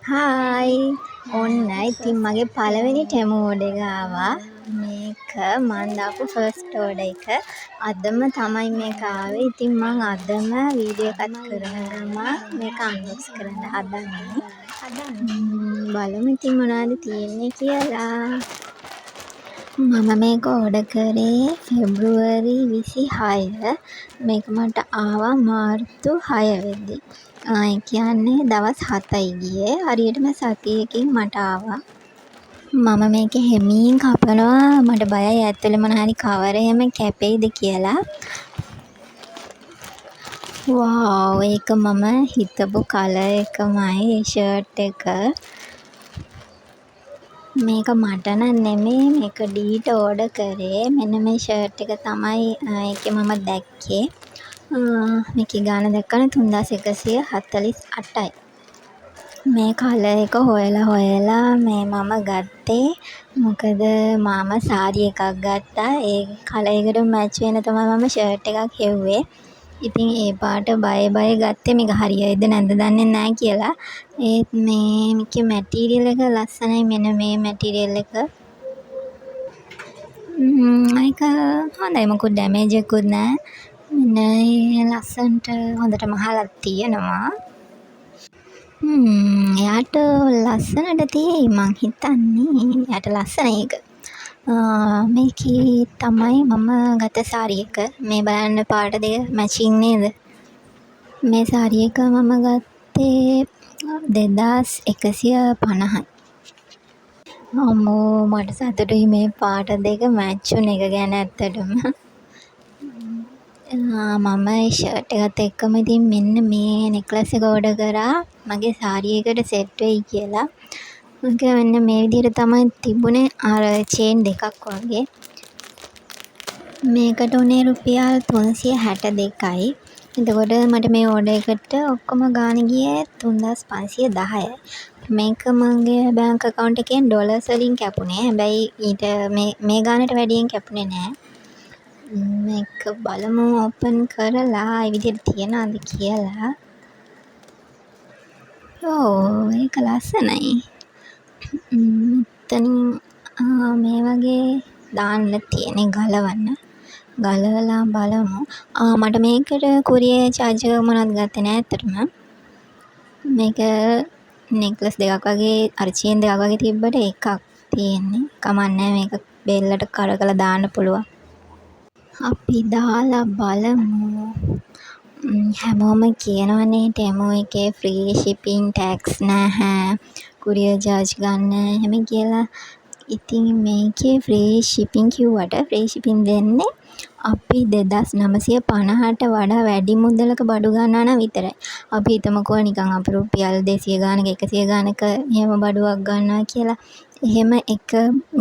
Hi ඔන්න ඉතින් මගේ පළවෙනි ටෙමු ඕඩර් එක ආවා. මේක මන් දාපු ෆස්ට් ඕඩර් එක. අදම තමයි මේක ආවේ. ඉතින් මං අදම වීඩියෝ එකක් කරන ගමන් මේක අන්බොක්ස් කරන්න හදන්නේ. බලමු ඉතින් මොනවද තියෙන්නේ කියලා. මම මේක ඕඩර් කරේ ෆෙබ්‍රුවරි 26. මේක මට ආවා මාර්තු 6 වෙනිදා. ඒ කියන්නේ දවස් 7යි ගියේ. හරියටම සතියකින් මට ආවා. මම මේක හෙමින් කපනවා. මට බයයි ඇතුලේ මොන හරි කවර් එහෙම කැපෙයිද කියලා. වව් ඒක මම හිතපු කලර් එකමයි ෂර්ට් එක. මේක මට නම් නෙමෙයි මේක ඩීට ඕඩර් කරේ. මෙන්න මේ ෂර්ට් එක තමයි ඒකේ මම දැක්කේ. මේකේ ගාන දැක්කම 3148යි. මේ කලර් එක හොයලා මේ මම ගත්තේ. මොකද මම සාරි එකක් ගත්තා. ඒ කලර් එකට මැච් වෙන තමයි මම ෂර්ට් එකක් හෙව්වේ. ඉතින් ඒ පාට බය ගත්තේ මේක හරියයිද නැද්ද දන්නේ නැහැ කියලා. ඒත් මේකේ මැටීරියල් එක ලස්සනයි. මෙන්න මේ මැටීරියල් එක. ඒක හොඳයි මොකුත් ඩැමේජ් එකකුත් නැහැ. මෙන්න ලස්සනට හොඳටම අහලා තියෙනවා. එයාට ලස්සනට තියෙයි මං හිතන්නේ. එයාට ලස්සනයි ඒක. මේකේ තමයි මම ගත්ත සාරි එක. මේ බලන්න පාට දෙක මැචිං නේද? මේ සාරි එක මම ගත්තේ 2150යි. අම්මෝ මට සතුටුයි මේ පාට දෙක මැච් වුණ එක ගැන ඇත්තටම. මම ෂර්ට් එකත් එක්කම ඉතින් මෙන්න මේ නෙක්ලස් එක ඕඩර් කරා මගේ සාරි එකට සෙට් වෙයි කියලා. මේක මෙන්න මේ විදිහට තමයි තිබුණේ. අර චේන් දෙකක් වගේ. මේකට උනේ රුපියල් 362යි. එතකොට මට මේ ඕඩර් එකට ඔක්කොම ගාන ගියේ 3510යි. මේක මගේ බැංක් account එකෙන් ඩොලර්ස් වලින් කැපුණේ. හැබැයි ඊට මේ ගානට වැඩියෙන් කැපුණේ නැහැ. මේක බලමු ඕපන් කරලා ඒ විදිහට තියනවාද කියලා. ඒක ලස්සනයි. මෙතනින් මේ වගේ දාන්න තියෙන්නේ ගලවන්න. ගලවලා බලමු. මට මේකට කුරියර් චාර්ජ් එක මොනවද ගත්තේ නෑ ඇත්තටම. මේක නෙක්ලස් දෙකක් වගේ අර චේන් දෙකක් වගේ තිබ්බට එකක් තියෙන්නේ. කමන්නේ මේක බෙල්ලට කරකලා දාන්න පුළුවන්. අපි දාලා බලමු. හැමෝම කියනවනේ ටෙමු එකේ ෆ්‍රී shipping tax නැහැ. කුරියර් චාර්ජ් ගන්න එහෙම කියලා. ඉතින් මේකේ ෆ්‍රී shipping කිව්වට ෆ්‍රී shipping දෙන්නේ අපි 2950ට වඩා වැඩි මුදලක බඩු ගන්නවා නම් විතරයි. අපි හිතමුකෝ නිකන් අපි රුපියල් 200 ගානක 100 ගානක එහෙම බඩුවක් ගන්නවා කියලා. එහෙම එක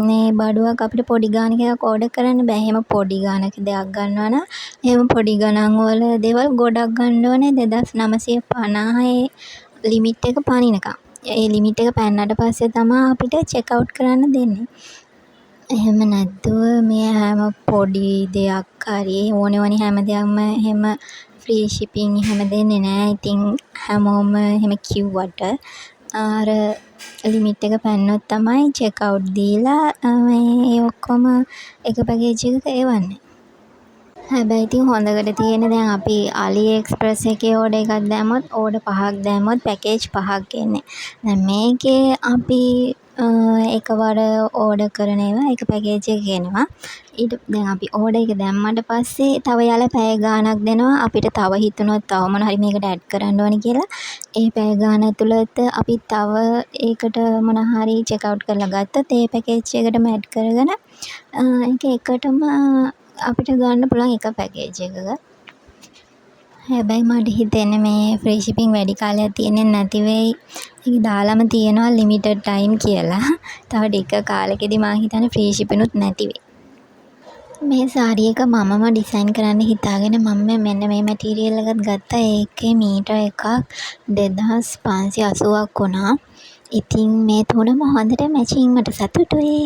මේ බඩුවක් අපිට පොඩි ගානක එකක් ඕඩර් කරන්න බෑ. එහෙම පොඩි ගානක දෙයක් ගන්නවා නම් එහෙම පොඩි ගණන් වල දේවල් ගොඩක් ගන්න ඕනේ 2950 ලිමිට් එක පනිනකම්. ඒ ලිමිට් එක පැන්නට පස්සේ තමයි අපිට චෙක් අවුට් කරන්න දෙන්නේ. එහෙම නැත්තුව මේ හැම පොඩි දෙයක් හරි ඕනෙ හැම දෙයක්ම එහෙම ෆ්‍රී shipping එහෙම දෙන්නේ නැහැ. ඉතින් හැමෝම එහෙම කිව්වට අර ලිමිට් එක පැන්නොත් තමයි චෙක් අවුට් දීලා මේ ඔක්කොම එක පැකේජ් එකක එවන්නේ. හැබැයි ඉතින් හොඳකට තියෙන දැන් අපි AliExpress එකේ ඕඩර් එකක් දැම්මොත් ඕඩර් 5ක් දැම්මොත් පැකේජ් 5ක් එන්නේ. දැන් මේකේ අපි එකවර ඕඩර් කරන ඒවා එක පැකේජ් එකක එනවා. දැන් අපි ඕඩර් එක දැම්මට පස්සේ තව යාලා පැය ගාණක් දෙනවා අපිට තව හිතුනොත් තව මොන හරි මේකට ඇඩ් කරන්න ඕනි කියලා. ඒ පැය ගාණ ඇතුළත අපි තව ඒකට මොන හරි චෙක් අවුට් කරලා ගත්තොත් ඒ පැකේජ් එකටම ඇඩ් කරගෙන ඒක එකටම අපිට ගන්න පුළුවන් එක පැකේජ් එකක. හැබැයි මට හිතෙන්නේ මේ ෆ්‍රී shipping වැඩි කාලයක් තියෙන්නේ නැති වෙයි. ඒක දාලාම තියෙනවා limited time කියලා. තව ටික කාලෙකදී මම හිතන්නේ ෆ්‍රී shipping උත් නැති වෙයි. මේ සාරි එක මමම ඩිසයින් කරන්න හිතාගෙන මම මෙන්න මේ මැටීරියල් එකත් ගත්තා. ඒකේ මීටර එකක් 2580ක් වුණා. ඉතින් මේ තුනම හොඳට මැචිං මට සතුටුයි.